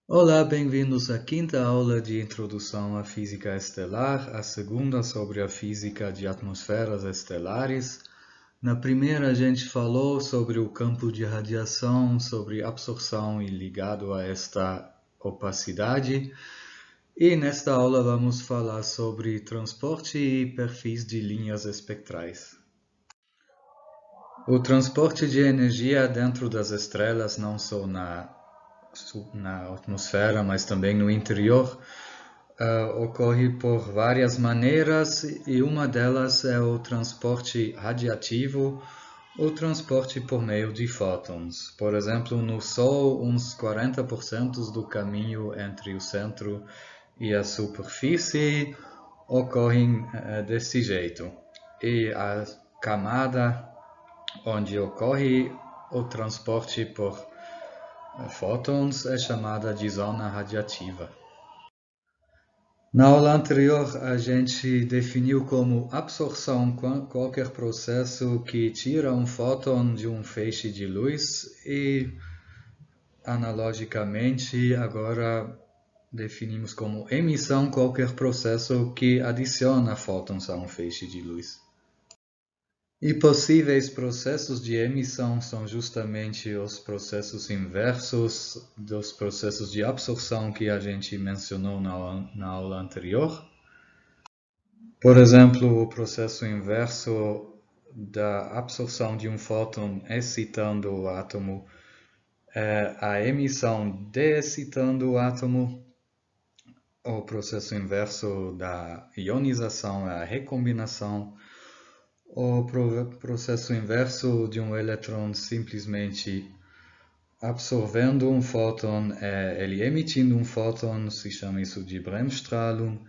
Olá, bem-vindos à quinta aula de Introdução à Física Estelar, a segunda sobre a física de atmosferas estelares. Na primeira, a gente falou sobre o campo de radiação, sobre absorção e ligado a esta opacidade. E nesta aula vamos falar sobre transporte e perfis de linhas espectrais. O transporte de energia dentro das estrelas, não só na atmosfera, mas também no interior, ocorre por várias maneiras e uma delas é o transporte radiativo ou transporte por meio de fótons. Por exemplo, no Sol, uns 40% do caminho entre o centro e a superfície ocorrem desse jeito. E a camada onde ocorre o transporte por fótons é chamada de zona radiativa. Na aula anterior, a gente definiu como absorção qualquer processo que tira um fóton de um feixe de luz e, analogicamente, agora definimos como emissão qualquer processo que adiciona fótons a um feixe de luz. E possíveis processos de emissão são justamente os processos inversos dos processos de absorção que a gente mencionou na aula anterior. Por exemplo, o processo inverso da absorção de um fóton excitando o átomo é a emissão de-excitando o átomo. O processo inverso da ionização é a recombinação. O processo inverso de um elétron simplesmente absorvendo um fóton, ele emitindo um fóton, se chama isso de Bremsstrahlung.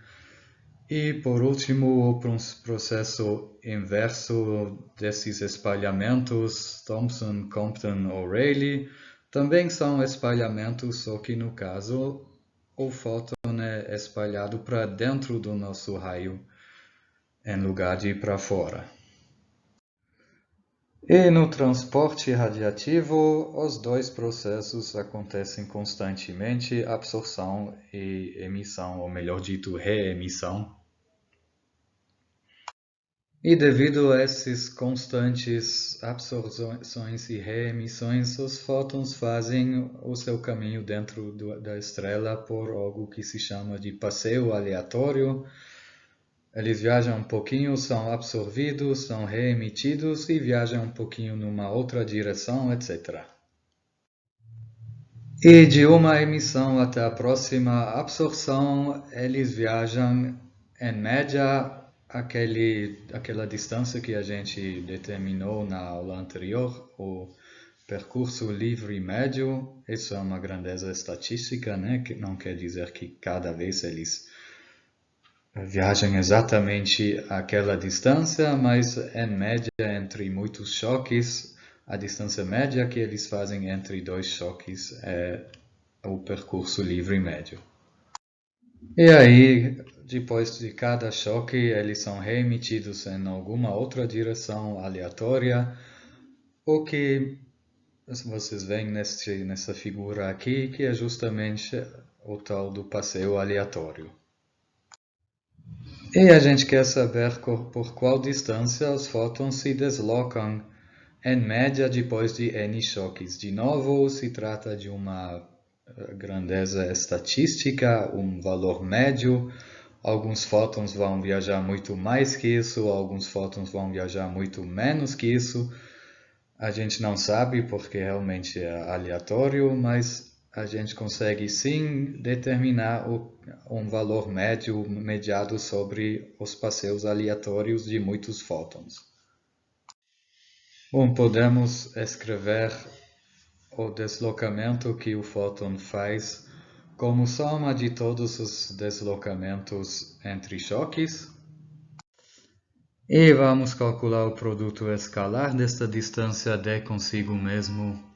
E, por último, o processo inverso desses espalhamentos, Thomson, Compton ou Rayleigh, também são espalhamentos, só que no caso o fóton é espalhado para dentro do nosso raio, em lugar de ir para fora. E no transporte radiativo, os dois processos acontecem constantemente, absorção e emissão, ou melhor dito, reemissão. E devido a esses constantes absorções e reemissões, os fótons fazem o seu caminho dentro da estrela por algo que se chama de passeio aleatório. Eles viajam um pouquinho, são absorvidos, são reemitidos e viajam um pouquinho numa outra direção, etc. E de uma emissão até a próxima absorção, eles viajam em média aquela distância que a gente determinou na aula anterior, o percurso livre médio. Isso é uma grandeza estatística, né? Que não quer dizer que cada vez eles viajam exatamente aquela distância, mas em média, entre muitos choques, a distância média que eles fazem entre dois choques é o percurso livre médio. E aí, depois de cada choque, eles são reemitidos em alguma outra direção aleatória, o que vocês veem nessa figura aqui, que é justamente o tal do passeio aleatório. E a gente quer saber por qual distância os fótons se deslocam, em média, depois de N choques. De novo, se trata de uma grandeza estatística, um valor médio. Alguns fótons vão viajar muito mais que isso, alguns fótons vão viajar muito menos que isso. A gente não sabe porque realmente é aleatório, mas a gente consegue sim determinar um valor médio mediado sobre os passeios aleatórios de muitos fótons. Bom, podemos escrever o deslocamento que o fóton faz como soma de todos os deslocamentos entre choques. E vamos calcular o produto escalar desta distância d consigo mesmo,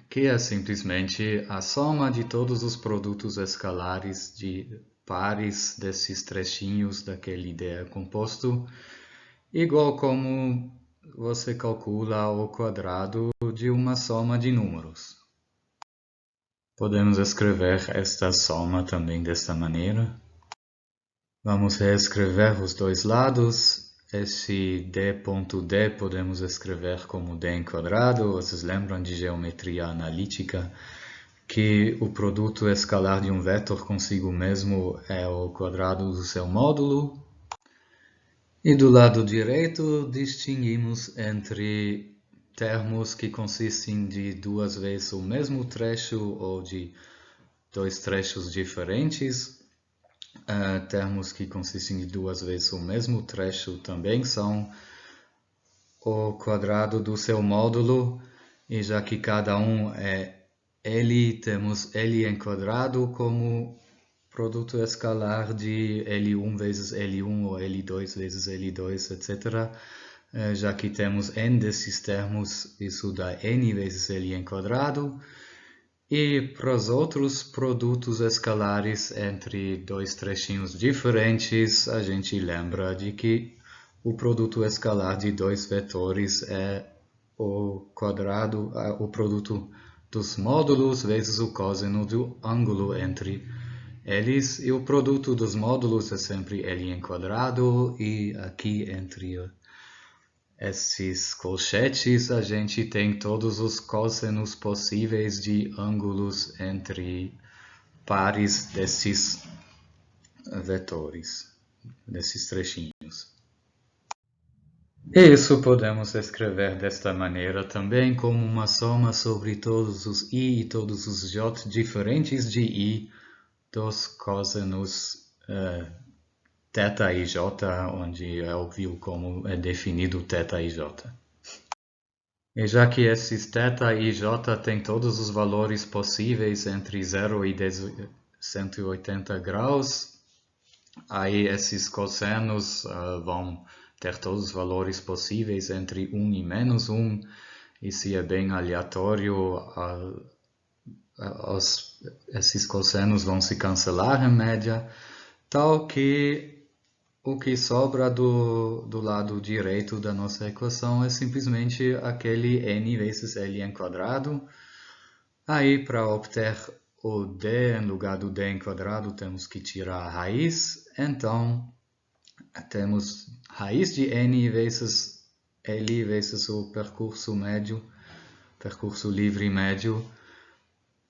que é simplesmente a soma de todos os produtos escalares de pares desses trechinhos daquele d composto, igual como você calcula o quadrado de uma soma de números. Podemos escrever esta soma também desta maneira. Vamos reescrever os dois lados. Esse d.d podemos escrever como d em quadrado. Vocês lembram de geometria analítica que o produto escalar de um vetor consigo mesmo é o quadrado do seu módulo. E do lado direito distinguimos entre termos que consistem de duas vezes o mesmo trecho ou de dois trechos diferentes. Termos que consistem de duas vezes o mesmo trecho também são o quadrado do seu módulo, e já que cada um é L, temos L em quadrado como produto escalar de L1 vezes L1 ou L2 vezes L2, etc. Já que temos n desses termos, isso dá n vezes L em quadrado. E para os outros produtos escalares entre dois trechinhos diferentes, a gente lembra de que o produto escalar de dois vetores é o quadrado, o produto dos módulos vezes o cosseno do ângulo entre eles. E o produto dos módulos é sempre L em quadrado, e aqui entre esses colchetes a gente tem todos os cossenos possíveis de ângulos entre pares desses vetores, desses trechinhos. E isso podemos escrever desta maneira também, como uma soma sobre todos os i e todos os j diferentes de i dos cossenos θ e j, onde é óbvio como é definido θ e j. E já que esses θ e j têm todos os valores possíveis entre 0 e 180 graus, aí esses cossenos vão ter todos os valores possíveis entre 1 e menos 1, e se é bem aleatório, esses cossenos vão se cancelar em média, tal que o que sobra do lado direito da nossa equação é simplesmente aquele n vezes L em quadrado. Aí, para obter o d em lugar do d em quadrado, temos que tirar a raiz. Então, temos raiz de n vezes L vezes o percurso médio, percurso livre médio,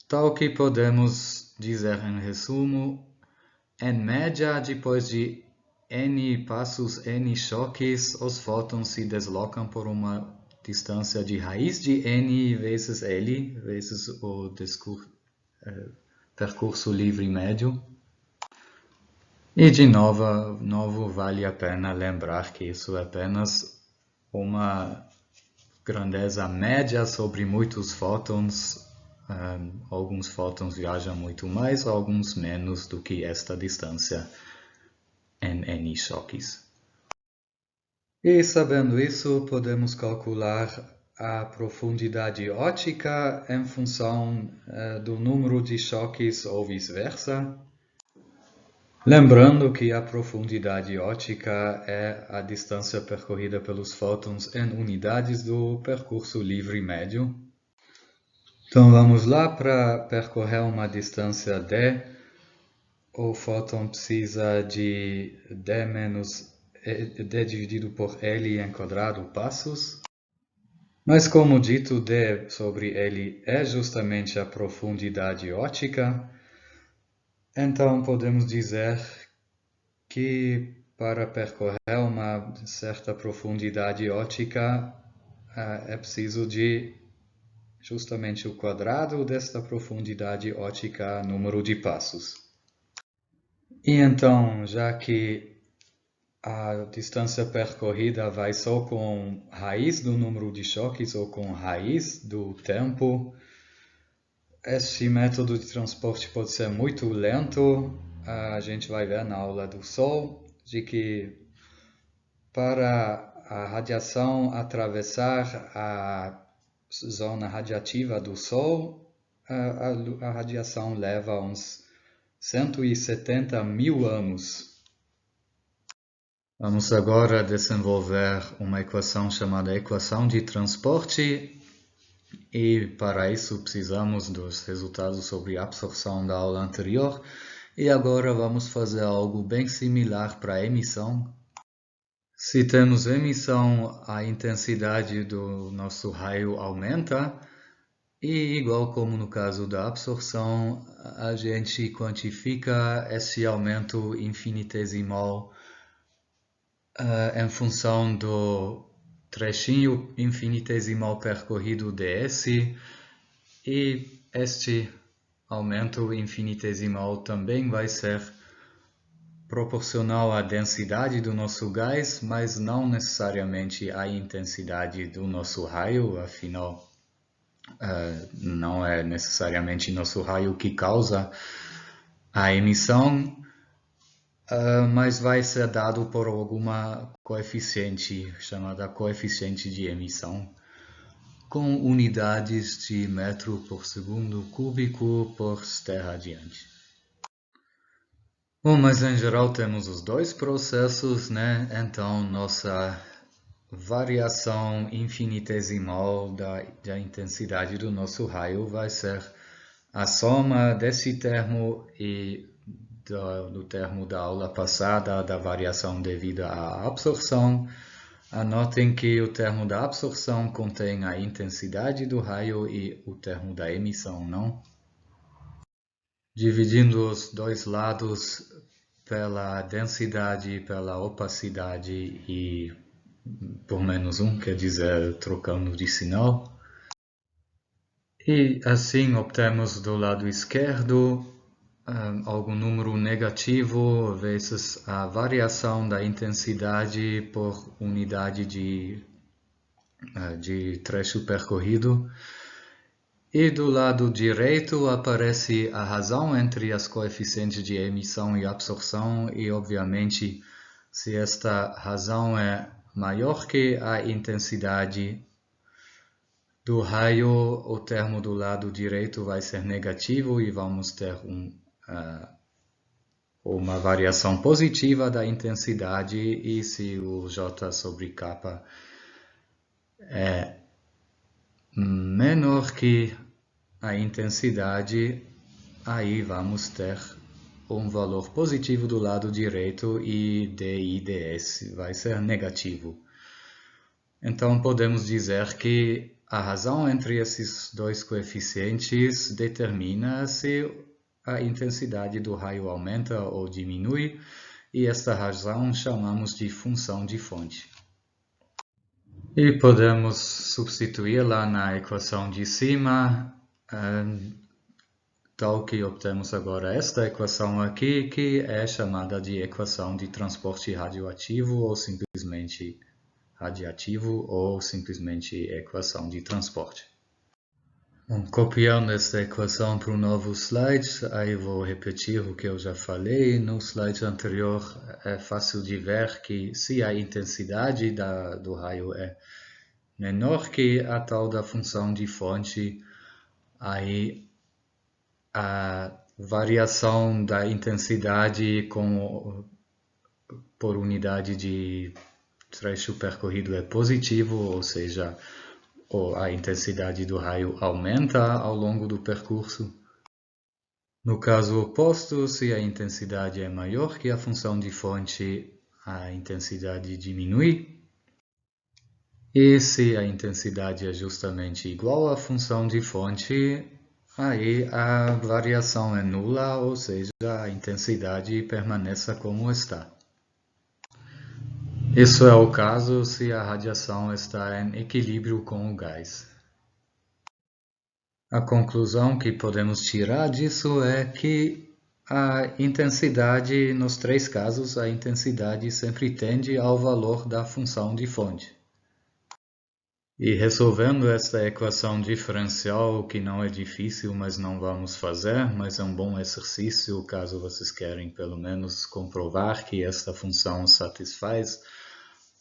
tal que podemos dizer em resumo, em média, depois de n passos, n choques, os fótons se deslocam por uma distância de raiz de n vezes L, vezes o percurso livre médio. E de novo vale a pena lembrar que isso é apenas uma grandeza média sobre muitos fótons. Alguns fótons viajam muito mais, alguns menos do que esta distância em n choques. E sabendo isso, podemos calcular a profundidade óptica em função do número de choques ou vice-versa. Lembrando que a profundidade óptica é a distância percorrida pelos fótons em unidades do percurso livre médio. Então vamos lá, para percorrer uma distância d, o fóton precisa de d menos d dividido por L em quadrado passos. Mas como dito, d sobre L é justamente a profundidade óptica. Então podemos dizer que para percorrer uma certa profundidade óptica é preciso de justamente o quadrado desta profundidade óptica, número de passos. E então, já que a distância percorrida vai só com raiz do número de choques ou com raiz do tempo, este método de transporte pode ser muito lento. A gente vai ver na aula do Sol de que para a radiação atravessar a zona radiativa do Sol, a radiação leva uns 170 mil anos. Vamos agora desenvolver uma equação chamada equação de transporte. E para isso precisamos dos resultados sobre absorção da aula anterior. E agora vamos fazer algo bem similar para a emissão. Se temos emissão, a intensidade do nosso raio aumenta. E igual como no caso da absorção, a gente quantifica esse aumento infinitesimal em função do trechinho infinitesimal percorrido ds, e este aumento infinitesimal também vai ser proporcional à densidade do nosso gás, mas não necessariamente à intensidade do nosso raio, afinal, não é necessariamente nosso raio que causa a emissão, mas vai ser dado por alguma coeficiente chamada coeficiente de emissão, com unidades de metro por segundo cúbico por terra-radiante. Bom, mas em geral temos os dois processos, né? Então nossa variação infinitesimal da intensidade do nosso raio vai ser a soma desse termo e do termo da aula passada, da variação devida à absorção. Anotem que o termo da absorção contém a intensidade do raio e o termo da emissão não. Dividindo os dois lados pela densidade, pela opacidade e por menos 1, quer dizer, trocando de sinal. E assim obtemos do lado esquerdo algum número negativo vezes a variação da intensidade por unidade de trecho percorrido. E do lado direito aparece a razão entre as coeficientes de emissão e absorção, e obviamente se esta razão é maior que a intensidade do raio, o termo do lado direito vai ser negativo e vamos ter uma variação positiva da intensidade, e se o J sobre K é menor que a intensidade, aí vamos ter um valor positivo do lado direito e dIds vai ser negativo. Então podemos dizer que a razão entre esses dois coeficientes determina se a intensidade do raio aumenta ou diminui, e esta razão chamamos de função de fonte. E podemos substituí-la na equação de cima, tal que obtemos agora esta equação aqui, que é chamada de equação de transporte radioativo, ou simplesmente radiativo, ou simplesmente equação de transporte. Bom, copiando esta equação para o novo slide, aí vou repetir o que eu já falei. No slide anterior é fácil de ver que se a intensidade do raio é menor que a tal da função de fonte, aí a variação da intensidade por unidade de trecho percorrido é positivo, ou seja, a intensidade do raio aumenta ao longo do percurso. No caso oposto, se a intensidade é maior que a função de fonte, a intensidade diminui. E se a intensidade é justamente igual à função de fonte, aí a variação é nula, ou seja, a intensidade permanece como está. Isso é o caso se a radiação está em equilíbrio com o gás. A conclusão que podemos tirar disso é que a intensidade, nos três casos, a intensidade sempre tende ao valor da função de fonte. E resolvendo esta equação diferencial, que não é difícil, mas não vamos fazer, mas é um bom exercício caso vocês querem pelo menos comprovar que esta função satisfaz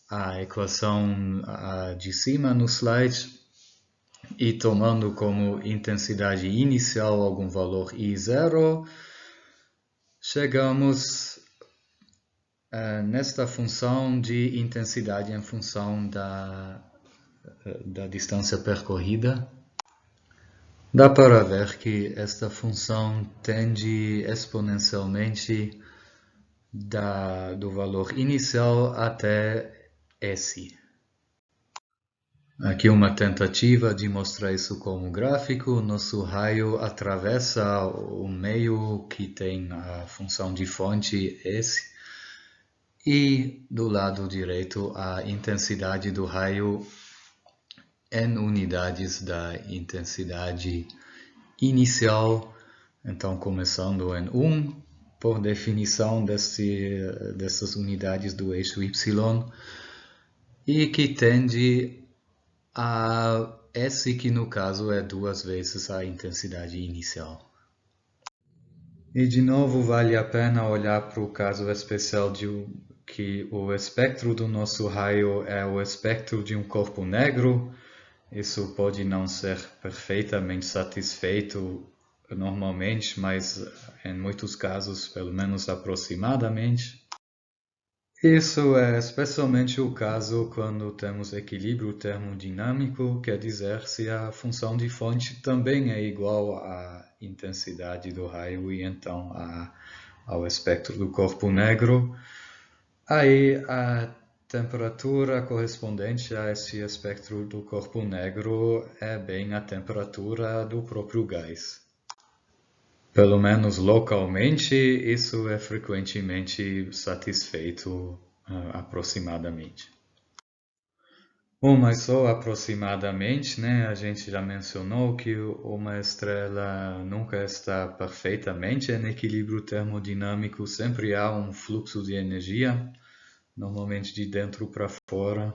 a equação de cima no slide, e tomando como intensidade inicial algum valor I0, chegamos nesta função de intensidade em função da distância percorrida. Dá para ver que esta função tende exponencialmente do valor inicial até S. Aqui uma tentativa de mostrar isso como gráfico. Nosso raio atravessa o meio que tem a função de fonte S e do lado direito a intensidade do raio em unidades da intensidade inicial. Então começando em 1, por definição dessas unidades do eixo Y, e que tende a S, que no caso é 2 vezes a intensidade inicial. E de novo vale a pena olhar para o caso especial de que o espectro do nosso raio é o espectro de um corpo negro. Isso pode não ser perfeitamente satisfeito normalmente, mas em muitos casos, pelo menos aproximadamente. Isso é especialmente o caso quando temos equilíbrio termodinâmico, quer dizer, se a função de fonte também é igual à intensidade do raio e então ao espectro do corpo negro, aí a temperatura correspondente a esse espectro do corpo negro é bem a temperatura do próprio gás. Pelo menos localmente, isso é frequentemente satisfeito aproximadamente. Bom, mas só aproximadamente, né? A gente já mencionou que uma estrela nunca está perfeitamente em equilíbrio termodinâmico, sempre há um fluxo de energia, normalmente de dentro para fora.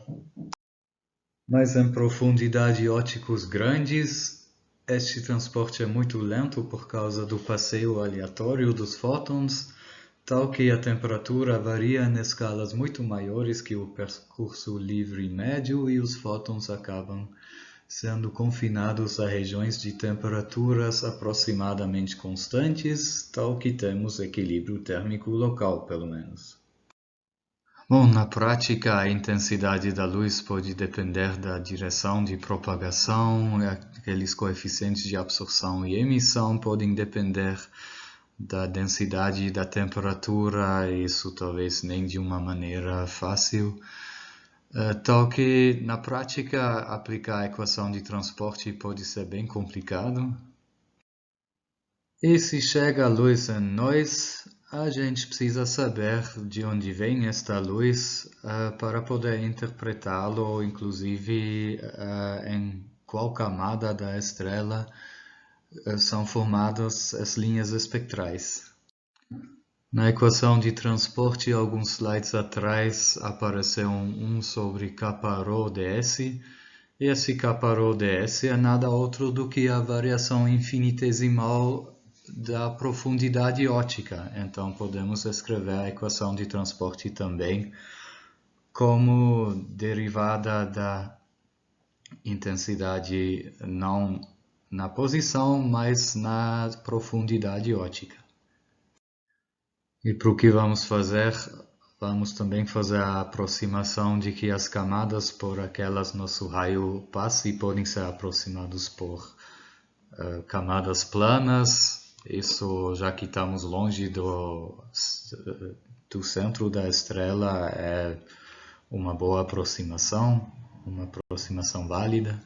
Mas em profundidades óticos grandes, este transporte é muito lento por causa do passeio aleatório dos fótons, tal que a temperatura varia em escalas muito maiores que o percurso livre médio e os fótons acabam sendo confinados a regiões de temperaturas aproximadamente constantes, tal que temos equilíbrio térmico local, pelo menos. Bom, na prática, a intensidade da luz pode depender da direção de propagação, aqueles coeficientes de absorção e emissão podem depender da densidade e da temperatura, isso talvez nem de uma maneira fácil. Tal que, na prática, aplicar a equação de transporte pode ser bem complicado. E se chega a luz em nós, a gente precisa saber de onde vem esta luz para poder interpretá-lo, inclusive em qual camada da estrela são formadas as linhas espectrais. Na equação de transporte, alguns slides atrás, apareceu 1 sobre kρ ds, e esse kρ ds é nada outro do que a variação infinitesimal da profundidade ótica. Então podemos escrever a equação de transporte também como derivada da intensidade não na posição, mas na profundidade ótica. E para o que vamos fazer? Vamos também fazer a aproximação de que as camadas por aquelas nosso raio passe podem ser aproximadas por camadas planas. Isso, já que estamos longe do centro da estrela, é uma boa aproximação, uma aproximação válida.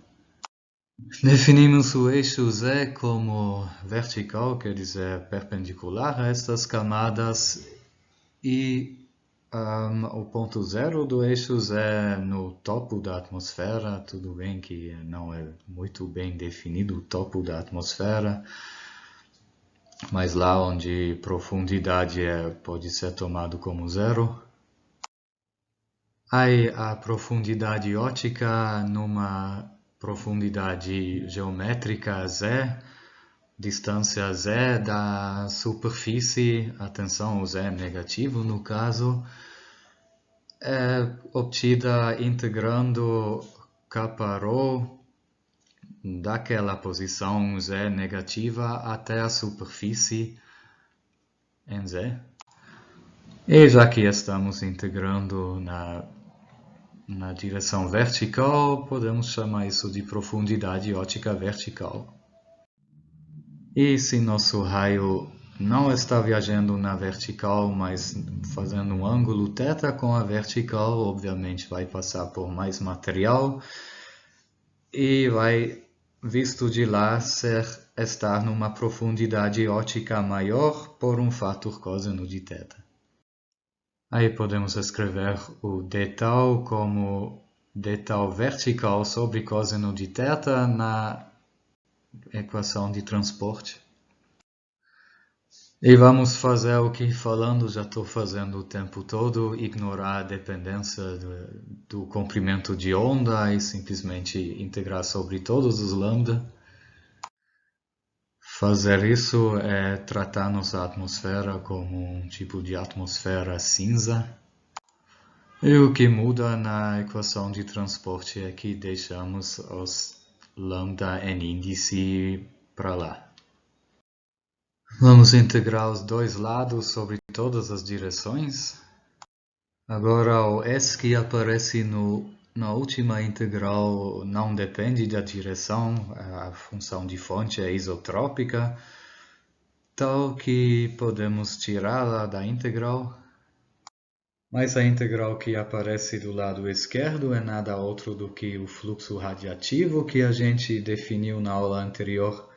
Definimos o eixo Z como vertical, quer dizer perpendicular a estas camadas, e o ponto zero do eixo Z no topo da atmosfera. Tudo bem que não é muito bem definido o topo da atmosfera, mas lá onde profundidade pode ser tomado como zero. Aí a profundidade ótica numa profundidade geométrica Z, distância Z da superfície, atenção, o Z é negativo no caso, é obtida integrando kρ daquela posição Z negativa até a superfície em Z. E já que estamos integrando na direção vertical, podemos chamar isso de profundidade ótica vertical. E se nosso raio não está viajando na vertical, mas fazendo um ângulo θ com a vertical, obviamente vai passar por mais material e vai, visto de lá, estar numa profundidade óptica maior por um fator cosseno de θ. Aí podemos escrever o d tal como d tal vertical sobre cosseno de θ na equação de transporte. E vamos fazer o que falando já estou fazendo o tempo todo, ignorar a dependência do comprimento de onda e simplesmente integrar sobre todos os lambda. Fazer isso é tratar nossa atmosfera como um tipo de atmosfera cinza. E o que muda na equação de transporte é que deixamos os lambda em índice para lá. Vamos integrar os dois lados sobre todas as direções. Agora o S que aparece na última integral não depende da direção, a função de fonte é isotrópica, tal que podemos tirá-la da integral. Mas a integral que aparece do lado esquerdo é nada outro do que o fluxo radiativo que a gente definiu na aula anterior.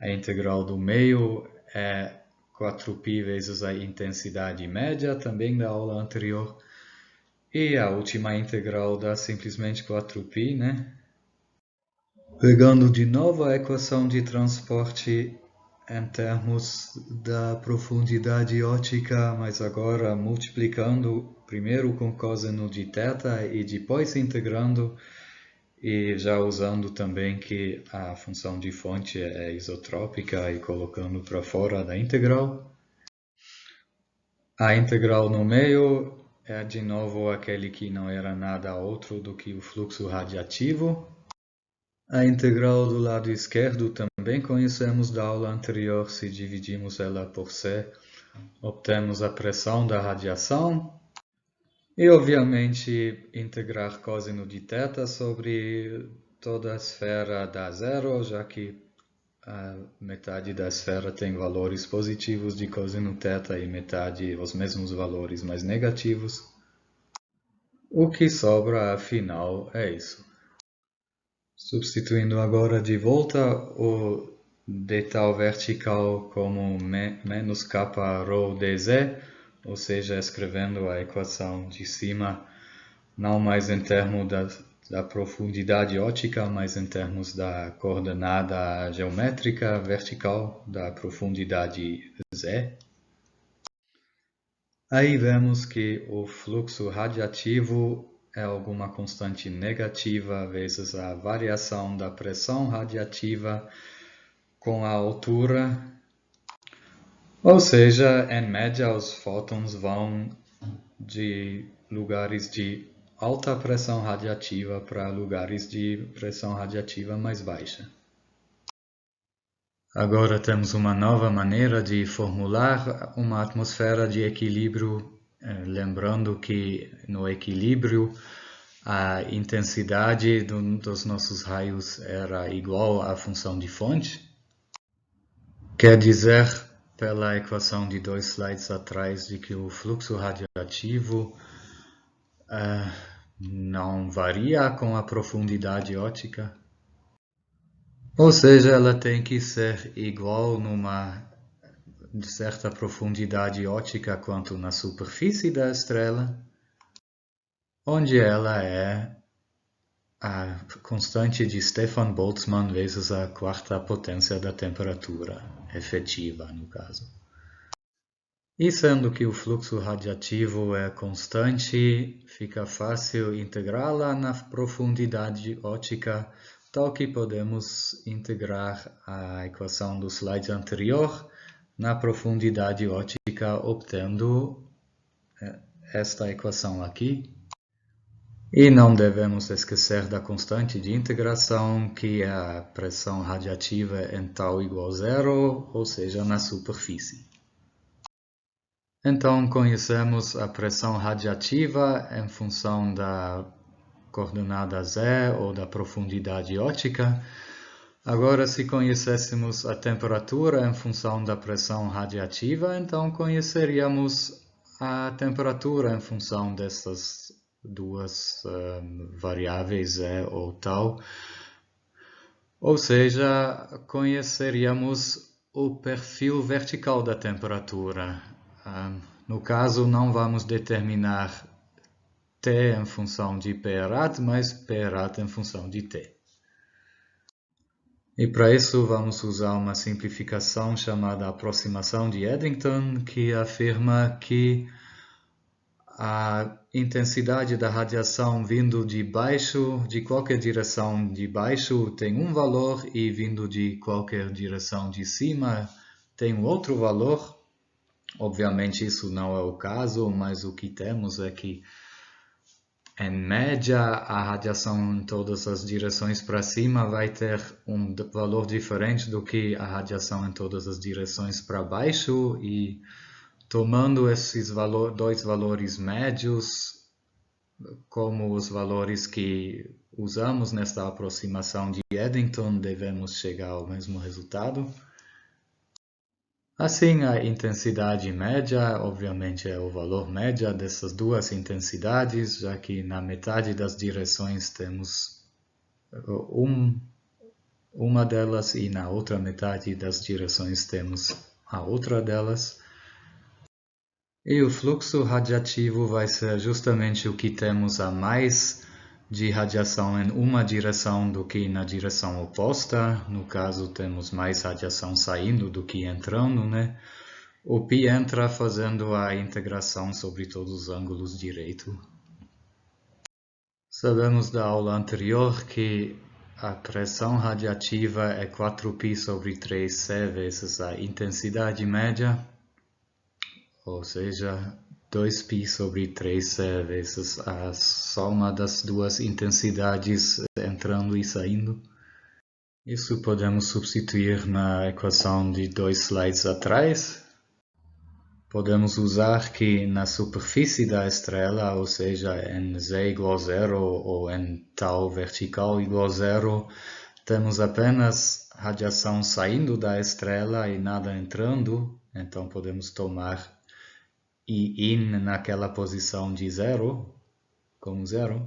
A integral do meio é 4π vezes a intensidade média, também da aula anterior. E a última integral dá simplesmente 4π, né? Pegando de novo a equação de transporte em termos da profundidade óptica, mas agora multiplicando primeiro com cosseno de θ e depois integrando e já usando também que a função de fonte é isotrópica e colocando para fora da integral. A integral no meio é de novo aquele que não era nada outro do que o fluxo radiativo. A integral do lado esquerdo também conhecemos da aula anterior, se dividimos ela por C, obtemos a pressão da radiação. E, obviamente, integrar cosseno de θ sobre toda a esfera dá zero, já que a metade da esfera tem valores positivos de cosseno θ e metade os mesmos valores, mas negativos. O que sobra, afinal, é isso. Substituindo agora de volta o d tal vertical como menos kappa rho dz, ou seja, escrevendo a equação de cima não mais em termos da profundidade óptica, mas em termos da coordenada geométrica vertical da profundidade z. Aí vemos que o fluxo radiativo é alguma constante negativa vezes a variação da pressão radiativa com a altura. Ou seja, em média, os fótons vão de lugares de alta pressão radiativa para lugares de pressão radiativa mais baixa. Agora temos uma nova maneira de formular uma atmosfera de equilíbrio, lembrando que no equilíbrio a intensidade dos nossos raios era igual à função de fonte. Quer dizer, pela equação de 2 slides atrás, de que o fluxo radiativo não varia com a profundidade óptica. Ou seja, ela tem que ser igual numa certa profundidade óptica quanto na superfície da estrela, onde ela é a constante de Stefan Boltzmann vezes a quarta potência da temperatura efetiva, no caso. E sendo que o fluxo radiativo é constante, fica fácil integrá-la na profundidade óptica, tal que podemos integrar a equação do slide anterior na profundidade óptica, obtendo esta equação aqui. E não devemos esquecer da constante de integração, que é a pressão radiativa em τ igual a zero, ou seja, na superfície. Então, conhecemos a pressão radiativa em função da coordenada z ou da profundidade óptica. Agora, se conhecêssemos a temperatura em função da pressão radiativa, então conheceríamos a temperatura em função dessas duas variáveis, E ou tal. Ou seja, conheceríamos o perfil vertical da temperatura. No caso, não vamos determinar T em função de Prad, mas Prad em função de T. E para isso vamos usar uma simplificação chamada aproximação de Eddington, que afirma que a intensidade da radiação vindo de baixo, de qualquer direção de baixo, tem um valor, e vindo de qualquer direção de cima tem outro valor. Obviamente isso não é o caso, mas o que temos é que, em média, a radiação em todas as direções para cima vai ter um valor diferente do que a radiação em todas as direções para baixo, e tomando esses dois valores médios como os valores que usamos nesta aproximação de Eddington, devemos chegar ao mesmo resultado. Assim, a intensidade média, obviamente, é o valor média dessas duas intensidades, já que na metade das direções temos uma delas e na outra metade das direções temos a outra delas. E o fluxo radiativo vai ser justamente o que temos a mais de radiação em uma direção do que na direção oposta. No caso, temos mais radiação saindo do que entrando, né? O π entra fazendo a integração sobre todos os ângulos direito. Sabemos da aula anterior que a pressão radiativa é 4π sobre 3c vezes a intensidade média, ou seja, 2π sobre 3c vezes a soma das duas intensidades entrando e saindo. Isso podemos substituir na equação de 2 slides atrás. Podemos usar que na superfície da estrela, ou seja, em z igual a 0 ou em tau vertical igual a 0, temos apenas radiação saindo da estrela e nada entrando, então podemos tomar in naquela posição de 0, como 0.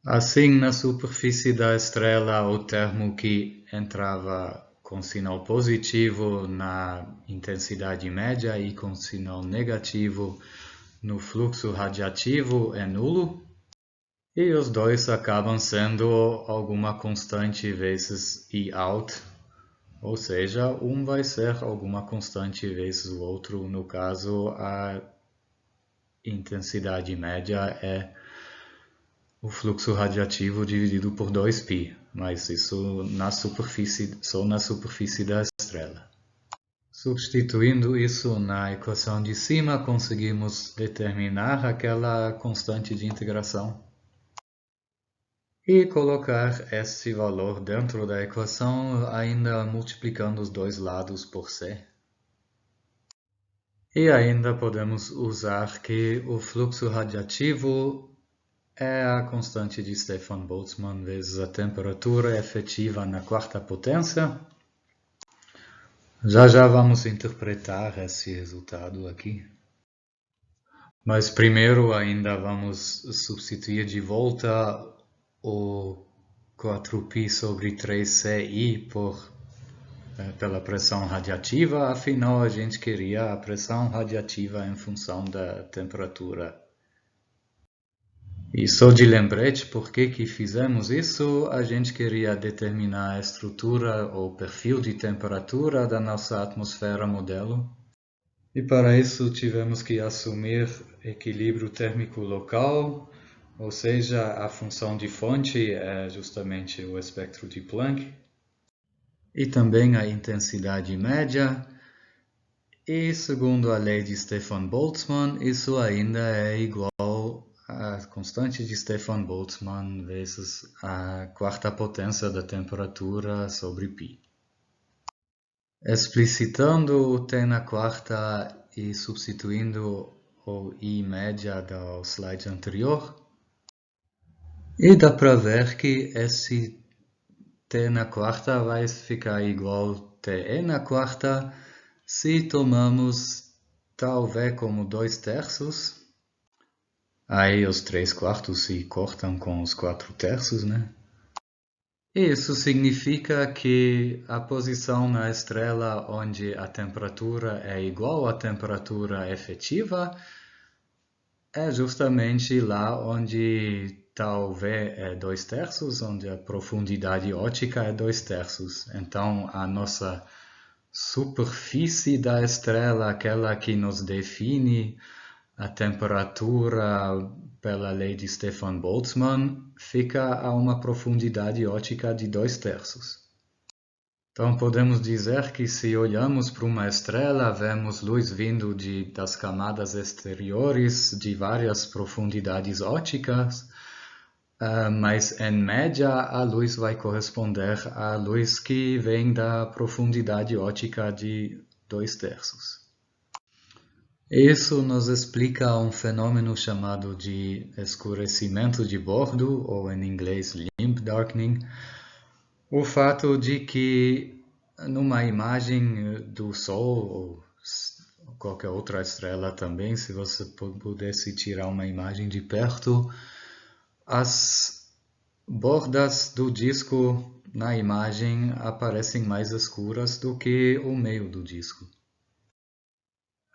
Assim, na superfície da estrela, o termo que entrava com sinal positivo na intensidade média e com sinal negativo no fluxo radiativo é nulo, e os dois acabam sendo alguma constante vezes E out, ou seja, um vai ser alguma constante vezes o outro. No caso, a intensidade média é o fluxo radiativo dividido por 2π, mas isso só na superfície da estrela. Substituindo isso na equação de cima, conseguimos determinar aquela constante de integração e colocar esse valor dentro da equação, ainda multiplicando os dois lados por c. E ainda podemos usar que o fluxo radiativo é a constante de Stefan-Boltzmann vezes a temperatura efetiva na quarta potência. Já vamos interpretar esse resultado aqui. Mas primeiro ainda vamos substituir de volta o 4π sobre 3ci pela pressão radiativa. Afinal, a gente queria a pressão radiativa em função da temperatura. E só de lembrete, por que fizemos isso? A gente queria determinar a estrutura ou perfil de temperatura da nossa atmosfera modelo. E para isso tivemos que assumir equilíbrio térmico local, ou seja, a função de fonte é justamente o espectro de Planck. E também a intensidade média. E segundo a lei de Stefan-Boltzmann, isso ainda é igual a constante de Stefan-Boltzmann vezes a quarta potência da temperatura sobre π. Explicitando o t na quarta e substituindo o I média do slide anterior, e dá para ver que esse t na quarta vai ficar igual Te na quarta se tomamos tal V como 2/3. Aí os 3/4 se cortam com os 4/3, né? Isso significa que a posição na estrela onde a temperatura é igual à temperatura efetiva é justamente lá onde tal V é 2/3, onde a profundidade óptica é 2/3. Então, a nossa superfície da estrela, aquela que nos define a temperatura pela lei de Stefan Boltzmann, fica a uma profundidade óptica de 2/3. Então podemos dizer que se olhamos para uma estrela, vemos luz vindo das camadas exteriores de várias profundidades ópticas, mas em média a luz vai corresponder à luz que vem da profundidade óptica de 2/3. Isso nos explica um fenômeno chamado de escurecimento de bordo, ou em inglês limb darkening, o fato de que numa imagem do Sol, ou qualquer outra estrela também, se você pudesse tirar uma imagem de perto, as bordas do disco na imagem aparecem mais escuras do que o meio do disco.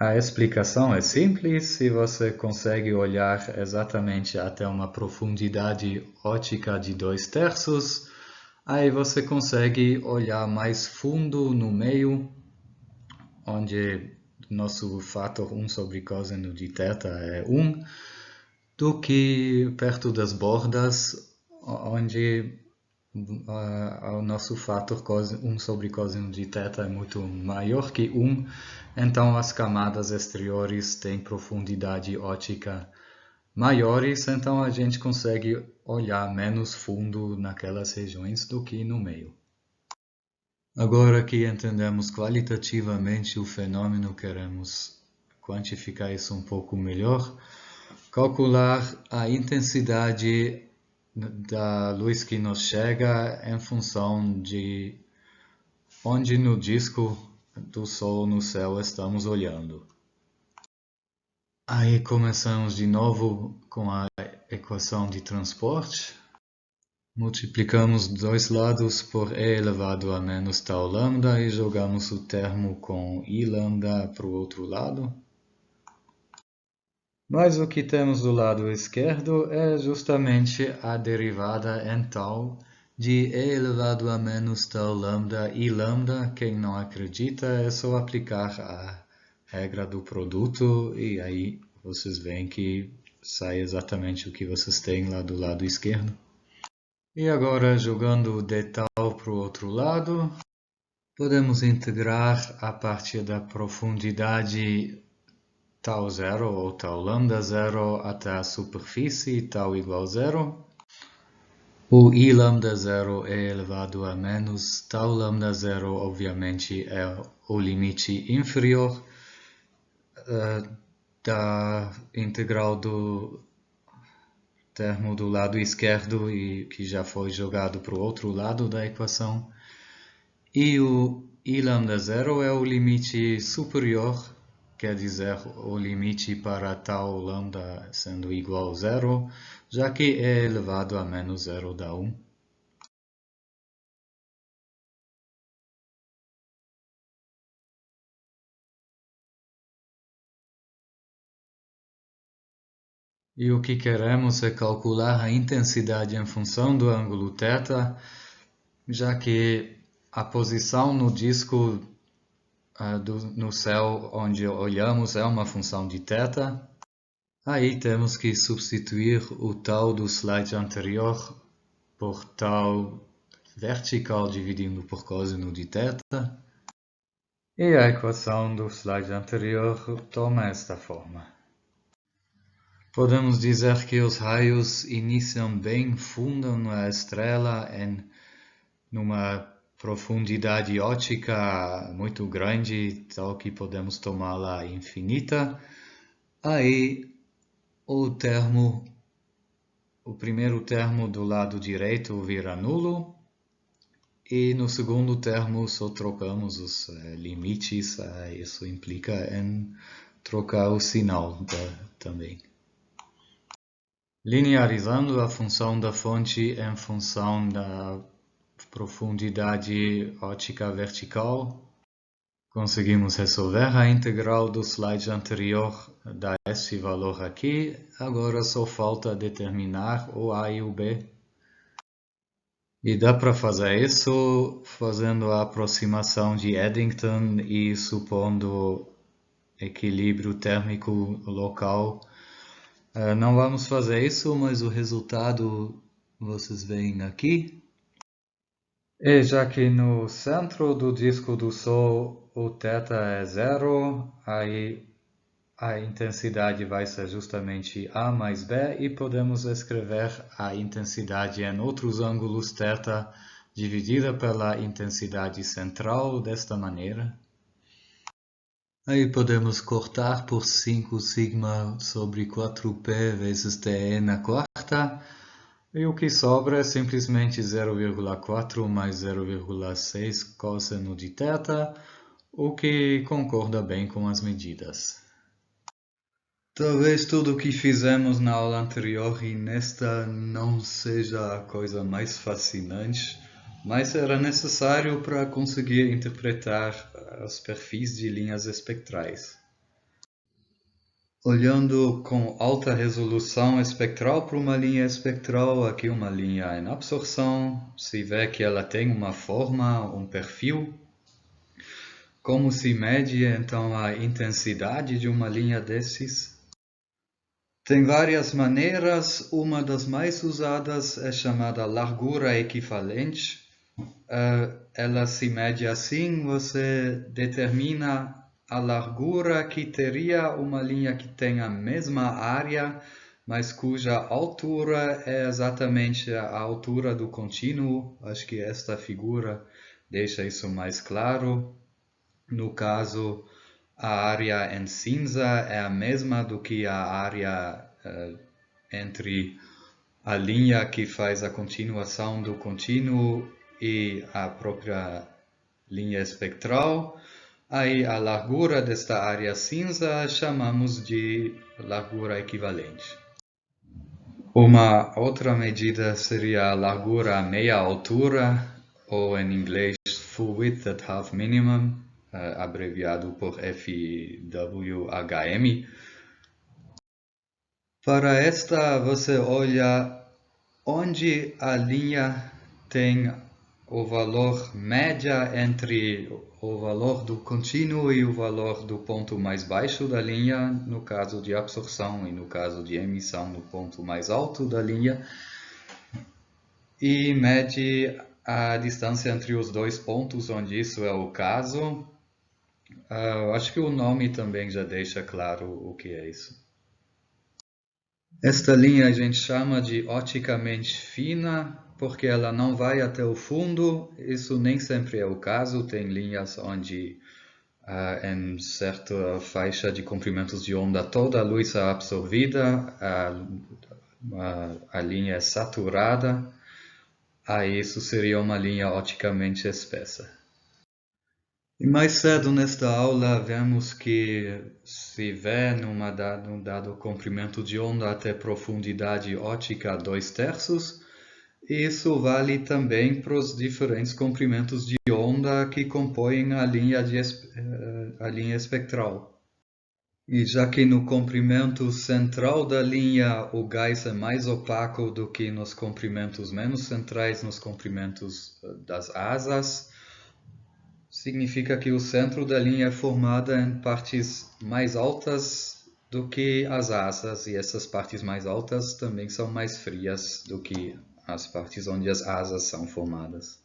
A explicação é simples. Se você consegue olhar exatamente até uma profundidade óptica de 2/3, aí você consegue olhar mais fundo no meio, onde nosso fator 1 sobre cosseno de θ é 1, do que perto das bordas, onde o nosso fator 1 sobre cosseno de θ é muito maior que 1, então as camadas exteriores têm profundidade óptica maiores, então a gente consegue olhar menos fundo naquelas regiões do que no meio. Agora que entendemos qualitativamente o fenômeno, queremos quantificar isso um pouco melhor, calcular a intensidade da luz que nos chega em função de onde no disco do Sol no céu estamos olhando. Aí começamos de novo com a equação de transporte. Multiplicamos dois lados por e elevado a menos tau lambda e jogamos o termo com I lambda para o outro lado. Mas o que temos do lado esquerdo é justamente a derivada em tau de e elevado a menos tau lambda I lambda. Quem não acredita é só aplicar a regra do produto e aí vocês veem que sai exatamente o que vocês têm lá do lado esquerdo. E agora, jogando o d tau para o outro lado, podemos integrar a partir da profundidade tau zero ou tau lambda zero até a superfície tau igual zero. O I lambda zero é elevado a menos tau lambda zero, obviamente, é o limite inferior da integral do termo do lado esquerdo e que já foi jogado para o outro lado da equação. E o I lambda zero é o limite superior, quer dizer, o limite para tau lambda sendo igual a zero, já que é elevado a menos zero dá 1. E o que queremos é calcular a intensidade em função do ângulo θ, já que a posição no disco no céu onde olhamos é uma função de θ. Aí temos que substituir o tau do slide anterior por tau vertical dividindo por cosseno de θ. E a equação do slide anterior toma esta forma. Podemos dizer que os raios iniciam bem fundo na estrela numa profundidade óptica muito grande, tal que podemos tomá-la infinita. Aí o primeiro termo do lado direito vira nulo E no segundo termo só trocamos os limites, isso implica em trocar o sinal também. Linearizando a função da fonte em função da profundidade ótica vertical, conseguimos resolver a integral do slide anterior, dá esse valor aqui. Agora só falta determinar o A e o B. E dá para fazer isso fazendo a aproximação de Eddington e supondo equilíbrio térmico local. Não vamos fazer isso, mas o resultado vocês veem aqui. E já que no centro do disco do Sol o θ é zero, aí a intensidade vai ser justamente A mais B e podemos escrever a intensidade em outros ângulos θ dividida pela intensidade central desta maneira. Aí podemos cortar por 5 sigma sobre 4p vezes TE na quarta. E o que sobra é simplesmente 0,4 mais 0,6 cosseno de θ, o que concorda bem com as medidas. Talvez tudo o que fizemos na aula anterior e nesta não seja a coisa mais fascinante, mas era necessário para conseguir interpretar os perfis de linhas espectrais. Olhando com alta resolução espectral para uma linha espectral, aqui uma linha em absorção, se vê que ela tem uma forma, um perfil. Como se mede então a intensidade de uma linha desses? Tem várias maneiras, uma das mais usadas é chamada largura equivalente. Ela se mede assim, você determina a largura que teria uma linha que tem a mesma área, mas cuja altura é exatamente a altura do contínuo. Acho que esta figura deixa isso mais claro. No caso, a área em cinza é a mesma do que a área entre a linha que faz a continuação do contínuo e a própria linha espectral. Aí a largura desta área cinza chamamos de largura equivalente. Uma outra medida seria a largura à meia altura, ou em inglês full width at half minimum, abreviado por FWHM. Para esta você olha onde a linha tem o valor média entre o valor do contínuo e o valor do ponto mais baixo da linha, no caso de absorção, e no caso de emissão, no ponto mais alto da linha, e mede a distância entre os dois pontos onde isso é o caso. Acho que o nome também já deixa claro o que é isso. Esta linha a gente chama de oticamente fina, porque ela não vai até o fundo. Isso nem sempre é o caso. Tem linhas onde, em certa faixa de comprimentos de onda, toda a luz é absorvida, a linha é saturada. Aí isso seria uma linha oticamente espessa. E mais cedo nesta aula vemos que se vê num dado comprimento de onda até profundidade ótica 2/3, isso vale também para os diferentes comprimentos de onda que compõem a linha espectral. E já que no comprimento central da linha o gás é mais opaco do que nos comprimentos menos centrais, nos comprimentos das asas, significa que o centro da linha é formado em partes mais altas do que as asas, e essas partes mais altas também são mais frias do que as partes onde as asas são formadas.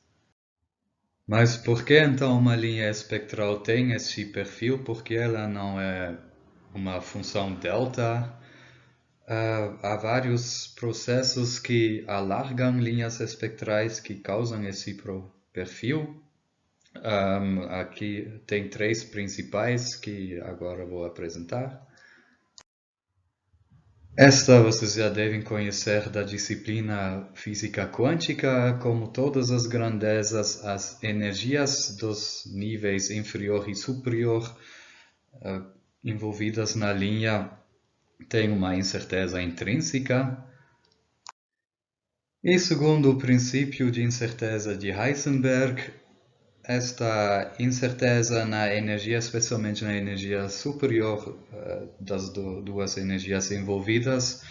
Mas por que então uma linha espectral tem esse perfil? Porque ela não é uma função delta? Há vários processos que alargam linhas espectrais que causam esse perfil. Aqui tem 3 principais que agora vou apresentar. Esta vocês já devem conhecer da disciplina física quântica, como todas as grandezas, as energias dos níveis inferior e superior envolvidas na linha têm uma incerteza intrínseca. E segundo o princípio de incerteza de Heisenberg, esta incerteza na energia, especialmente na energia superior das duas energias envolvidas,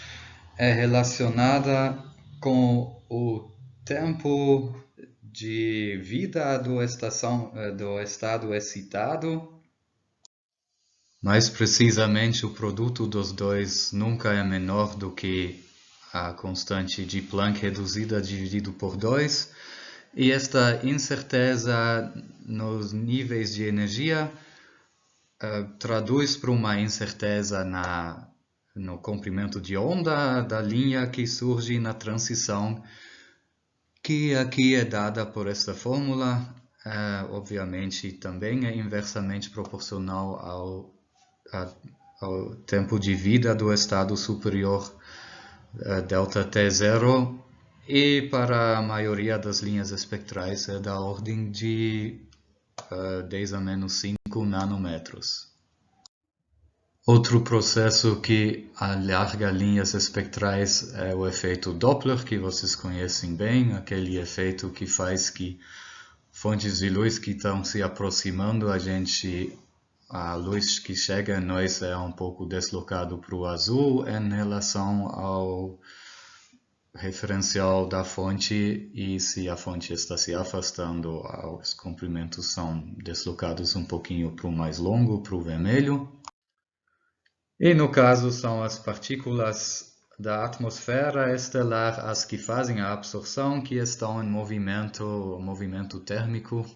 é relacionada com o tempo de vida do estado excitado. Mais precisamente, o produto dos dois nunca é menor do que a constante de Planck reduzida dividido por 2. E esta incerteza nos níveis de energia traduz para uma incerteza no comprimento de onda da linha que surge na transição, que aqui é dada por esta fórmula. Obviamente também é inversamente proporcional ao tempo de vida do estado superior delta T0, e para a maioria das linhas espectrais é da ordem de 10 a menos 5 nanômetros. Outro processo que alarga linhas espectrais é o efeito Doppler, que vocês conhecem bem, aquele efeito que faz que fontes de luz que estão se aproximando, a luz que chega a nós é um pouco deslocado para o azul em relação ao referencial da fonte, e se a fonte está se afastando, os comprimentos são deslocados um pouquinho para o mais longo, para o vermelho. E no caso são as partículas da atmosfera estelar as que fazem a absorção, que estão em movimento térmico.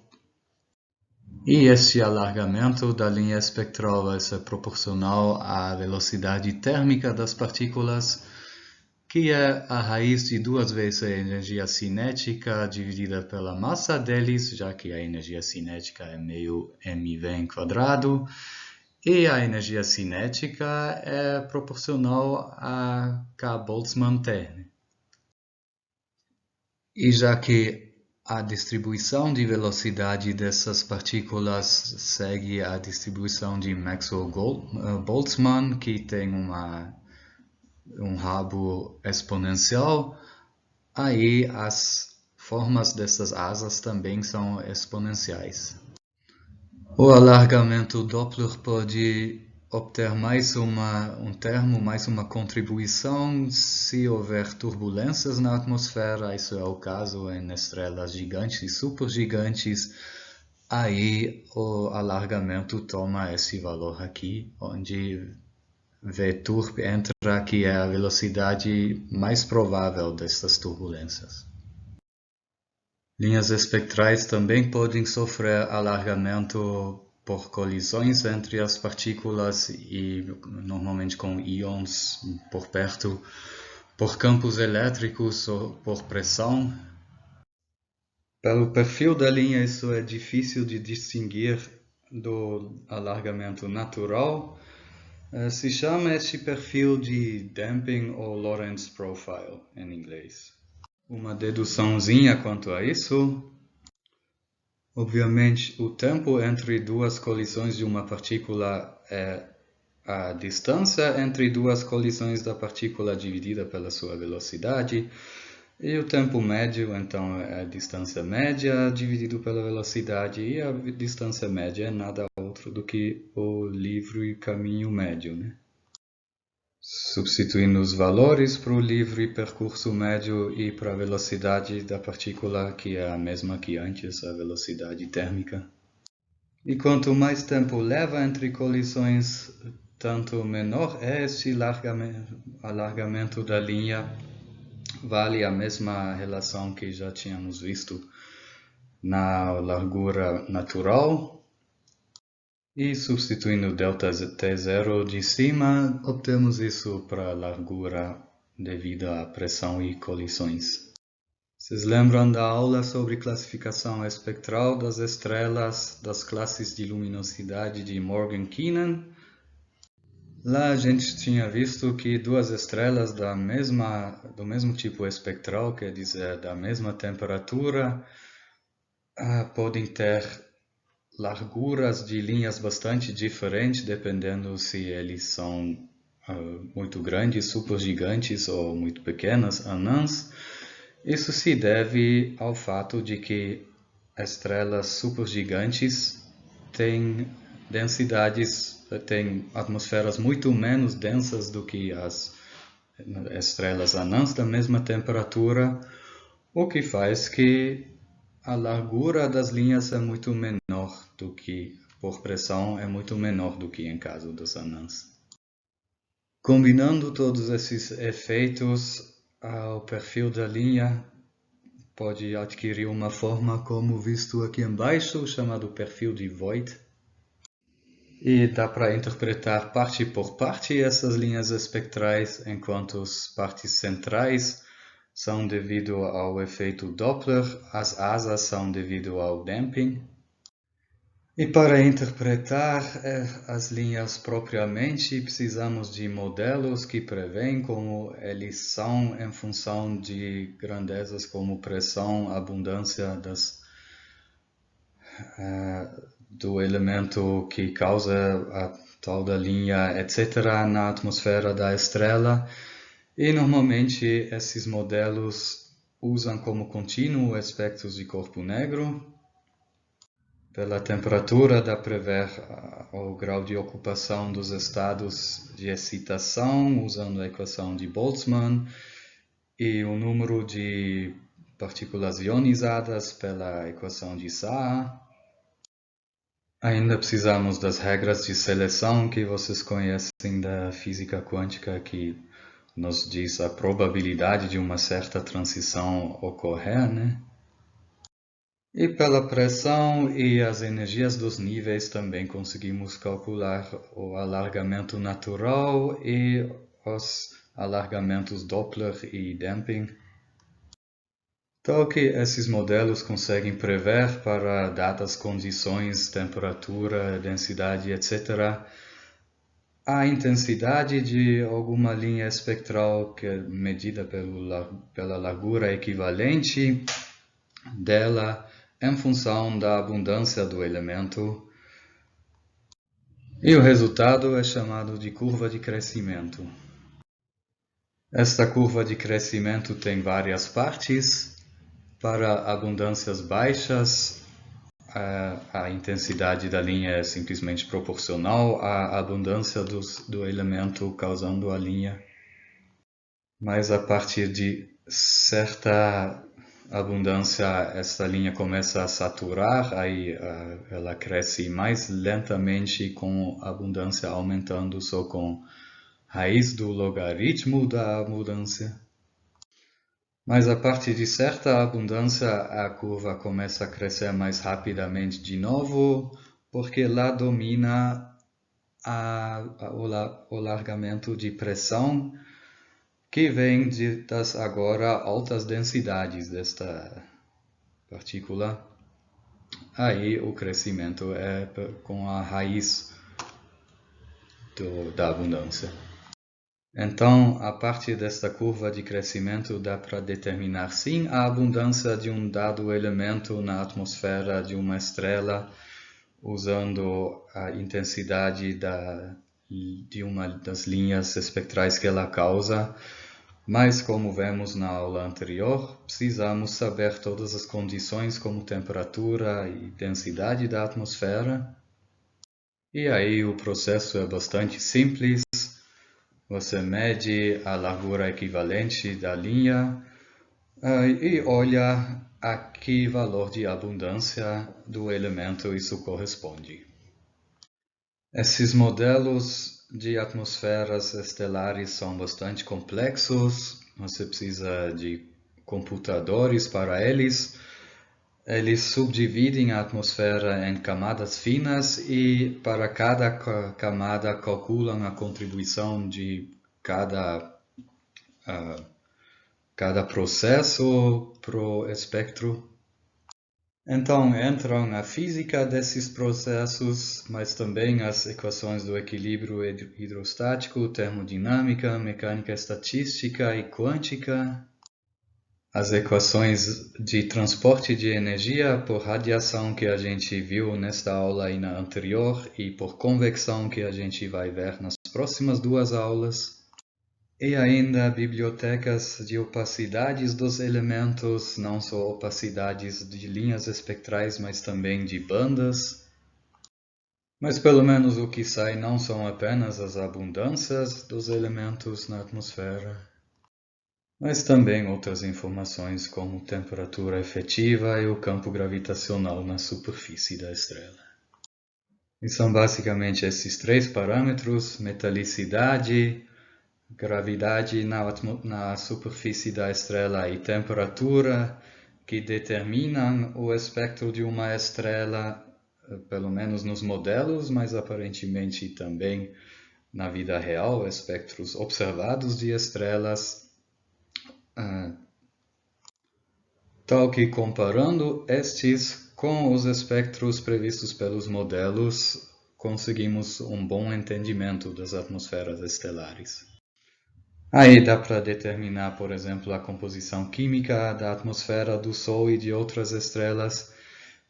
E este alargamento da linha espectral vai ser proporcional à velocidade térmica das partículas, que é a raiz de 2 vezes a energia cinética dividida pela massa deles, já que a energia cinética é meio mv², e a energia cinética é proporcional a k Boltzmann T. E já que a distribuição de velocidade dessas partículas segue a distribuição de Maxwell-Boltzmann, que tem um rabo exponencial, aí as formas dessas asas também são exponenciais. O alargamento Doppler pode obter mais um termo, mais uma contribuição se houver turbulências na atmosfera. Isso é o caso em estrelas gigantes e supergigantes. Aí o alargamento toma esse valor aqui, onde V-turb entra, que é a velocidade mais provável dessas turbulências. Linhas espectrais também podem sofrer alargamento por colisões entre as partículas e normalmente com íons por perto, por campos elétricos ou por pressão. Pelo perfil da linha, isso é difícil de distinguir do alargamento natural. Se chama este perfil de damping ou Lorentz profile em inglês. Uma deduçãozinha quanto a isso. Obviamente, o tempo entre duas colisões de uma partícula é a distância entre duas colisões da partícula dividida pela sua velocidade. E o tempo médio, então, é a distância média dividido pela velocidade. E a distância média é nada outro do que o livre caminho médio, né? Substituindo os valores para o livre percurso médio e para a velocidade da partícula, que é a mesma que antes, a velocidade térmica. E quanto mais tempo leva entre colisões, tanto menor é esse alargamento da linha. Vale a mesma relação que já tínhamos visto na largura natural. E substituindo ΔT0 de cima, obtemos isso para a largura devido à pressão e colisões. Vocês lembram da aula sobre classificação espectral das estrelas das classes de luminosidade de Morgan-Keenan? Lá a gente tinha visto que duas estrelas do mesmo tipo espectral, quer dizer, da mesma temperatura, podem ter larguras de linhas bastante diferentes, dependendo se eles são muito grandes, supergigantes ou muito pequenas, anãs. Isso se deve ao fato de que estrelas supergigantes têm têm atmosferas muito menos densas do que as estrelas anãs da mesma temperatura, o que faz que a largura das linhas é muito menor do que, por pressão, é muito menor do que em caso dos anãs. Combinando todos esses efeitos, o perfil da linha pode adquirir uma forma como visto aqui embaixo, chamado perfil de Voigt. E dá para interpretar parte por parte essas linhas espectrais, enquanto as partes centrais são devido ao efeito Doppler, as asas são devido ao damping. E para interpretar as linhas propriamente, precisamos de modelos que prevêem como eles são em função de grandezas como pressão, abundância do elemento que causa a tal da linha, etc., na atmosfera da estrela. E normalmente esses modelos usam como contínuo espectros de corpo negro. Pela temperatura dá para ver o grau de ocupação dos estados de excitação usando a equação de Boltzmann e o número de partículas ionizadas pela equação de Saar. Ainda precisamos das regras de seleção que vocês conhecem da física quântica, que nos diz a probabilidade de uma certa transição ocorrer, né? E pela pressão e as energias dos níveis também conseguimos calcular o alargamento natural e os alargamentos Doppler e damping. Tal que esses modelos conseguem prever para dadas condições, temperatura, densidade, etc., a intensidade de alguma linha espectral que é medida pela largura equivalente dela em função da abundância do elemento, e o resultado é chamado de curva de crescimento. Esta curva de crescimento tem várias partes. Para abundâncias baixas, a intensidade da linha é simplesmente proporcional à abundância do elemento causando a linha. Mas a partir de certa abundância, essa linha começa a saturar, aí ela cresce mais lentamente com a abundância aumentando só com raiz do logaritmo da abundância. Mas a partir de certa abundância, a curva começa a crescer mais rapidamente de novo, porque lá domina o largamento de pressão, que vem das agora altas densidades desta partícula. Aí o crescimento é com a raiz da abundância. Então, a partir desta curva de crescimento, dá para determinar sim a abundância de um dado elemento na atmosfera de uma estrela, usando a intensidade de uma das linhas espectrais que ela causa. Mas, como vemos na aula anterior, precisamos saber todas as condições como temperatura e densidade da atmosfera. E aí o processo é bastante simples. Você mede a largura equivalente da linha e olha a que valor de abundância do elemento isso corresponde. Esses modelos de atmosferas estelares são bastante complexos. Você precisa de computadores para eles. Eles subdividem a atmosfera em camadas finas e para cada camada calculam a contribuição de cada processo para o espectro. Então entram a física desses processos, mas também as equações do equilíbrio hidrostático, termodinâmica, mecânica estatística e quântica, as equações de transporte de energia por radiação que a gente viu nesta aula e na anterior, e por convecção que a gente vai ver nas próximas duas aulas. E ainda bibliotecas de opacidades dos elementos, não só opacidades de linhas espectrais, mas também de bandas. Mas pelo menos o que sai não são apenas as abundâncias dos elementos na atmosfera, mas também outras informações como temperatura efetiva e o campo gravitacional na superfície da estrela. E são basicamente esses três parâmetros: metalicidade, gravidade na superfície da estrela e temperatura, que determinam o espectro de uma estrela, pelo menos nos modelos, mas aparentemente também na vida real, espectros observados de estrelas, tal que comparando estes com os espectros previstos pelos modelos, conseguimos um bom entendimento das atmosferas estelares. Aí dá para determinar, por exemplo, a composição química da atmosfera do Sol e de outras estrelas,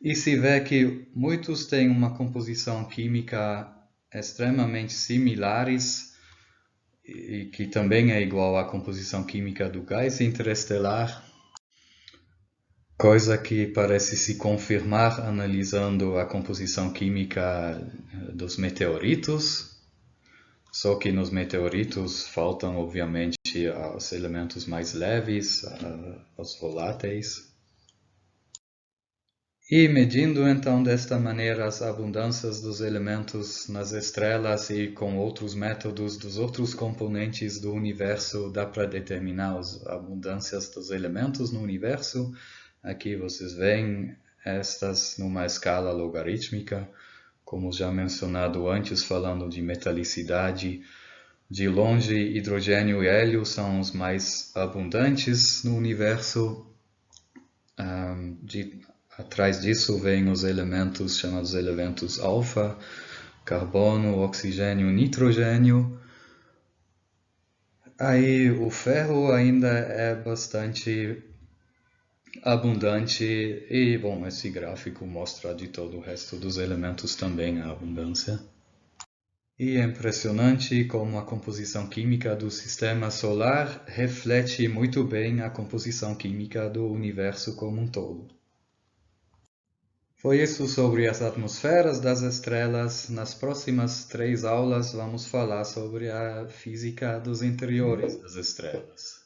e se vê que muitos têm uma composição química extremamente similares, e que também é igual à composição química do gás interestelar, coisa que parece se confirmar analisando a composição química dos meteoritos. Só que nos meteoritos faltam, obviamente, os elementos mais leves, os voláteis. E medindo então desta maneira as abundâncias dos elementos nas estrelas e com outros métodos dos outros componentes do universo, dá para determinar as abundâncias dos elementos no universo. Aqui vocês veem estas numa escala logarítmica. Como já mencionado antes, falando de metalicidade, de longe, hidrogênio e hélio são os mais abundantes no universo. Atrás disso vêm os elementos chamados elementos alfa, carbono, oxigênio, nitrogênio. Aí o ferro ainda é bastante abundante e, bom, esse gráfico mostra de todo o resto dos elementos também a abundância. E é impressionante como a composição química do sistema solar reflete muito bem a composição química do universo como um todo. Foi isso sobre as atmosferas das estrelas. Nas próximas 3 aulas vamos falar sobre a física dos interiores das estrelas.